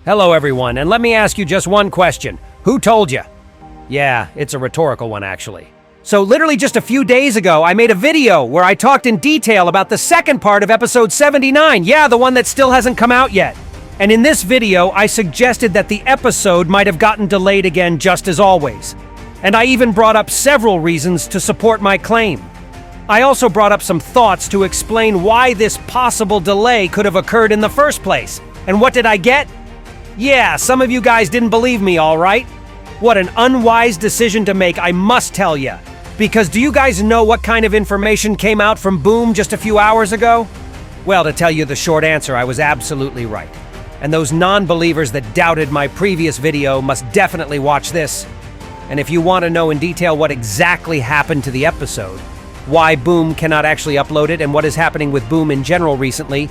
Hello everyone, and let me ask you just one question. Who told you? Yeah, it's a rhetorical one actually. So literally just a few days ago, I made a video where I talked in detail about the second part of episode 79. Yeah, the one that still hasn't come out yet. And in this video, I suggested that the episode might have gotten delayed again just as always. And I even brought up several reasons to support my claim. I also brought up some thoughts to explain why this possible delay could have occurred in the first place. And what did I get? Yeah, some of you guys didn't believe me, all right? What an unwise decision to make, I must tell you. Because do you guys know what kind of information came out from Boom just a few hours ago? Well, to tell you the short answer, I was absolutely right. And those non-believers that doubted my previous video must definitely watch this. And if you want to know in detail what exactly happened to the episode, why Boom cannot actually upload it, and what is happening with Boom in general recently,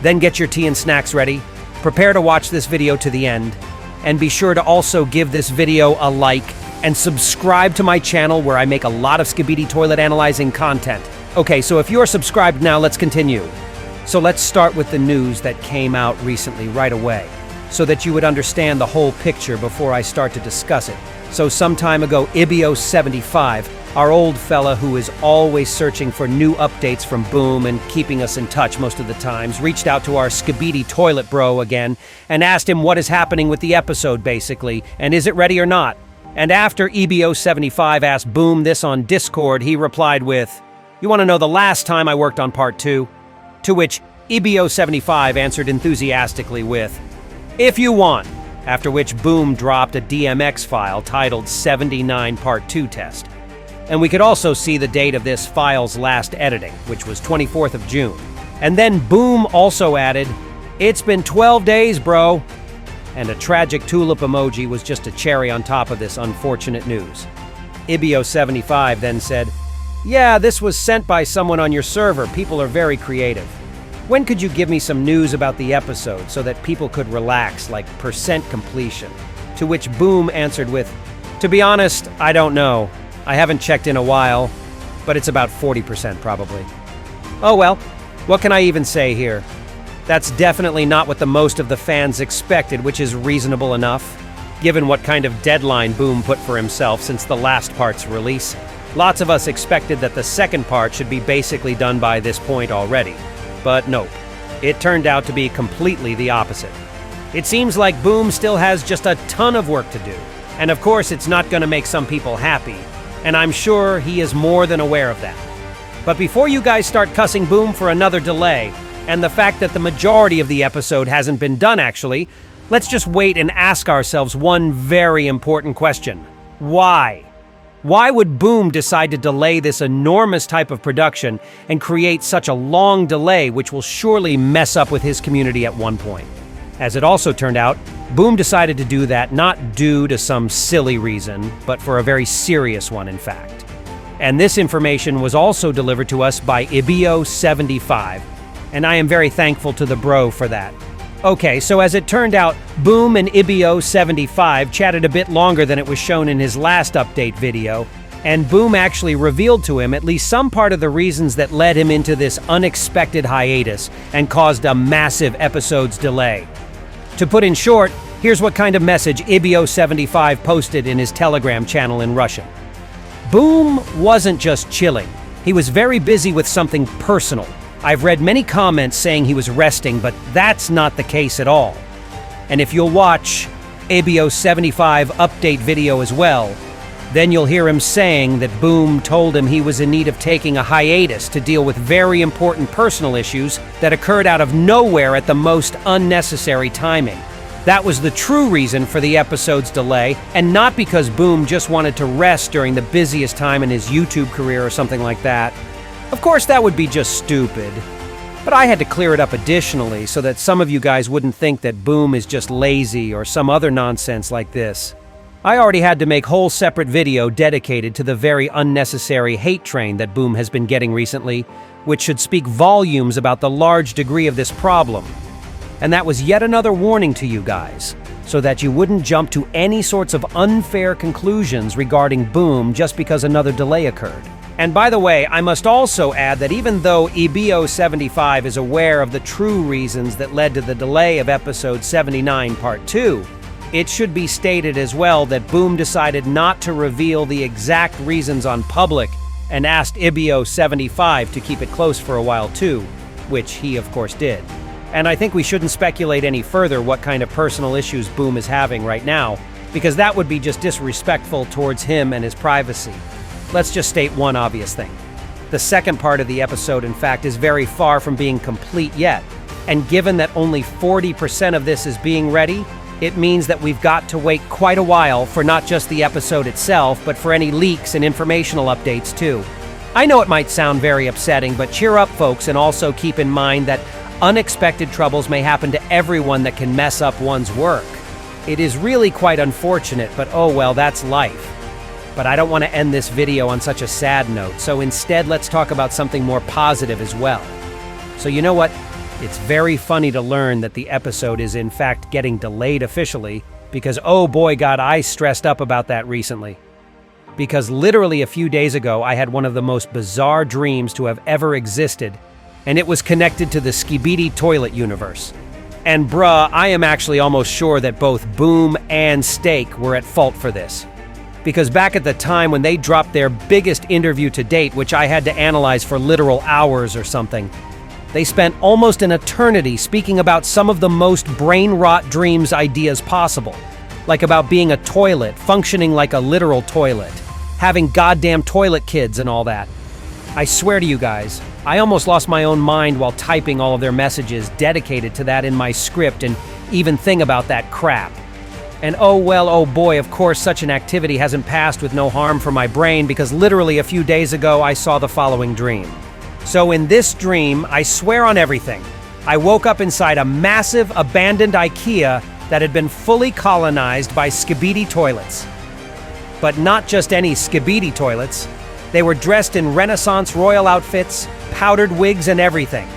then get your tea and snacks ready. Prepare to watch this video to the end, and be sure to also give this video a like and subscribe to my channel where I make a lot of Skibidi toilet analyzing content. Okay, so if you're subscribed now, let's continue. So let's start with the news that came out recently right away, so that you would understand the whole picture before I start to discuss it. So some time ago, IBO75, our old fella who is always searching for new updates from Boom and keeping us in touch most of the times, reached out to our Skibidi toilet bro again and asked him what is happening with the episode basically, and is it ready or not? And after IBO75 asked Boom this on Discord, he replied with, "You want to know the last time I worked on part 2? To which IBO75 answered enthusiastically with, "If you want," after which Boom dropped a DMX file titled 79 Part 2 Test. And we could also see the date of this file's last editing, which was 24th of June. And then Boom also added, "It's been 12 days, bro." And a tragic tulip emoji was just a cherry on top of this unfortunate news. IBO75 then said, "Yeah, this was sent by someone on your server. People are very creative. When could you give me some news about the episode so that people could relax, like percent completion?" To which Boom answered with, "To be honest, I don't know. I haven't checked in a while, but it's about 40% probably." Oh well, what can I even say here? That's definitely not what the most of the fans expected, which is reasonable enough, given what kind of deadline Boom put for himself since the last part's release. Lots of us expected that the second part should be basically done by this point already. But nope, it turned out to be completely the opposite. It seems like Boom still has just a ton of work to do. And of course, it's not going to make some people happy. And I'm sure he is more than aware of that. But before you guys start cussing Boom for another delay, and the fact that the majority of the episode hasn't been done actually, let's just wait and ask ourselves one very important question. Why? Why would Boom decide to delay this enormous type of production and create such a long delay which will surely mess up with his community at one point? As it also turned out, Boom decided to do that not due to some silly reason, but for a very serious one in fact. And this information was also delivered to us by IBO75, and I am very thankful to the bro for that. Okay, so as it turned out, Boom and IBO75 chatted a bit longer than it was shown in his last update video, and Boom actually revealed to him at least some part of the reasons that led him into this unexpected hiatus and caused a massive episode's delay. To put in short, here's what kind of message IBO75 posted in his Telegram channel in Russian. Boom wasn't just chilling. He was very busy with something personal. I've read many comments saying he was resting, but that's not the case at all. And if you'll watch IBO75 update video as well, then you'll hear him saying that Boom told him he was in need of taking a hiatus to deal with very important personal issues that occurred out of nowhere at the most unnecessary timing. That was the true reason for the episode's delay, and not because Boom just wanted to rest during the busiest time in his YouTube career or something like that. Of course, that would be just stupid. But I had to clear it up additionally so that some of you guys wouldn't think that Boom is just lazy or some other nonsense like this. I already had to make a whole separate video dedicated to the very unnecessary hate train that Boom has been getting recently, which should speak volumes about the large degree of this problem. And that was yet another warning to you guys, so that you wouldn't jump to any sorts of unfair conclusions regarding Boom just because another delay occurred. And by the way, I must also add that even though EBO75 is aware of the true reasons that led to the delay of episode 79 part 2, it should be stated as well that Boom decided not to reveal the exact reasons on public and asked EBO75 to keep it close for a while too, which he of course did. And I think we shouldn't speculate any further what kind of personal issues Boom is having right now, because that would be just disrespectful towards him and his privacy. Let's just state one obvious thing. The second part of the episode, in fact, is very far from being complete yet. And given that only 40% of this is being ready, it means that we've got to wait quite a while for not just the episode itself, but for any leaks and informational updates too. I know it might sound very upsetting, but cheer up folks, and also keep in mind that unexpected troubles may happen to everyone that can mess up one's work. It is really quite unfortunate, but oh well, that's life. But I don't want to end this video on such a sad note, so instead let's talk about something more positive as well. So you know what? It's very funny to learn that the episode is in fact getting delayed officially, because oh boy got I stressed up about that recently. Because literally a few days ago I had one of the most bizarre dreams to have ever existed, and it was connected to the ISOTOILET universe. And bruh, I am actually almost sure that both Boom and Steak were at fault for this. Because back at the time when they dropped their biggest interview to date, which I had to analyze for literal hours or something, they spent almost an eternity speaking about some of the most brain-rot dreams ideas possible. Like about being a toilet, functioning like a literal toilet, having goddamn toilet kids and all that. I swear to you guys, I almost lost my own mind while typing all of their messages dedicated to that in my script and even thing about that crap. And oh well, oh boy, of course such an activity hasn't passed with no harm for my brain, because literally a few days ago I saw the following dream. So in this dream, I swear on everything, I woke up inside a massive abandoned IKEA that had been fully colonized by skibidi toilets. But not just any skibidi toilets. They were dressed in Renaissance royal outfits, powdered wigs and everything.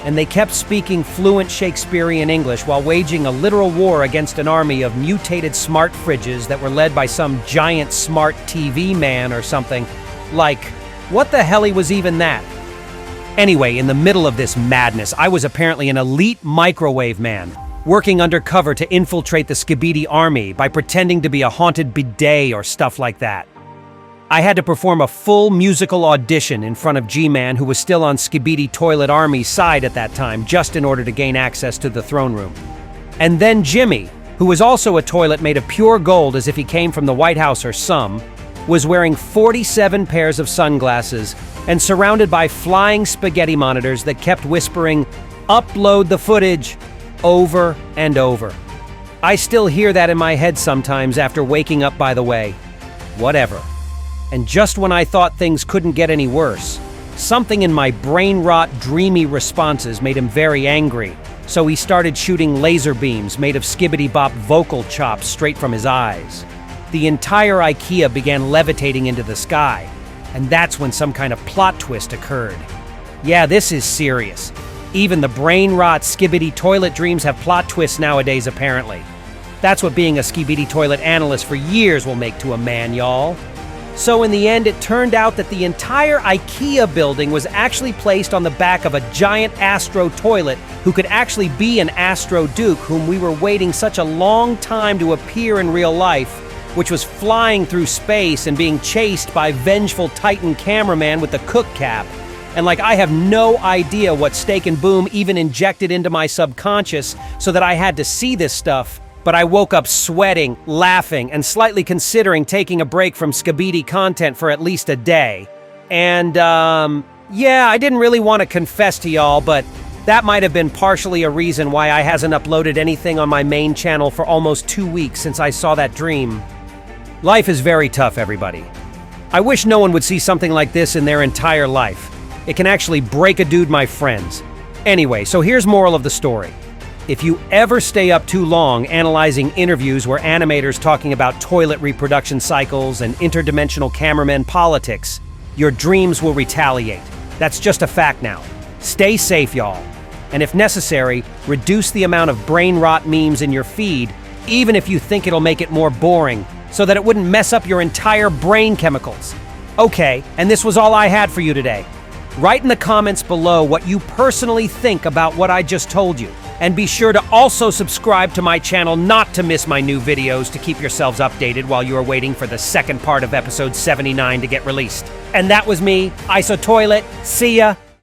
And they kept speaking fluent Shakespearean English while waging a literal war against an army of mutated smart fridges that were led by some giant smart TV man or something. Like, what the hell was even that? Anyway, in the middle of this madness, I was apparently an elite microwave man, working undercover to infiltrate the skibidi army by pretending to be a haunted bidet or stuff like that. I had to perform a full musical audition in front of G-Man, who was still on Skibidi Toilet Army's side at that time, just in order to gain access to the throne room. And then Jimmy, who was also a toilet made of pure gold as if he came from the White House or some, was wearing 47 pairs of sunglasses and surrounded by flying spaghetti monitors that kept whispering, "Upload the footage," over and over. I still hear that in my head sometimes after waking up, by the way. Whatever. And just when I thought things couldn't get any worse, something in my brain-rot, dreamy responses made him very angry, so he started shooting laser beams made of skibbity-bop vocal chops straight from his eyes. The entire IKEA began levitating into the sky, and that's when some kind of plot twist occurred. Yeah, this is serious. Even the brain-rot skibbity toilet dreams have plot twists nowadays, apparently. That's what being a skibidi toilet analyst for years will make to a man, y'all. So in the end, it turned out that the entire IKEA building was actually placed on the back of a giant Astro toilet who could actually be an Astro Duke, whom we were waiting such a long time to appear in real life, which was flying through space and being chased by vengeful Titan cameraman with the cook cap. And like, I have no idea what Steak and Boom even injected into my subconscious so that I had to see this stuff. But I woke up sweating, laughing, and slightly considering taking a break from skibidi content for at least a day. And, yeah, I didn't really want to confess to y'all, but that might have been partially a reason why I hasn't uploaded anything on my main channel for almost 2 weeks since I saw that dream. Life is very tough, everybody. I wish no one would see something like this in their entire life. It can actually break a dude, my friends. Anyway, so here's moral of the story. If you ever stay up too long analyzing interviews where animators talking about toilet reproduction cycles and interdimensional cameramen politics, your dreams will retaliate. That's just a fact now. Stay safe, y'all. And if necessary, reduce the amount of brain rot memes in your feed, even if you think it'll make it more boring, so that it wouldn't mess up your entire brain chemicals. Okay, and this was all I had for you today. Write in the comments below what you personally think about what I just told you. And be sure to also subscribe to my channel not to miss my new videos to keep yourselves updated while you are waiting for the second part of episode 79 to get released. And that was me, ISOTOILET. See ya!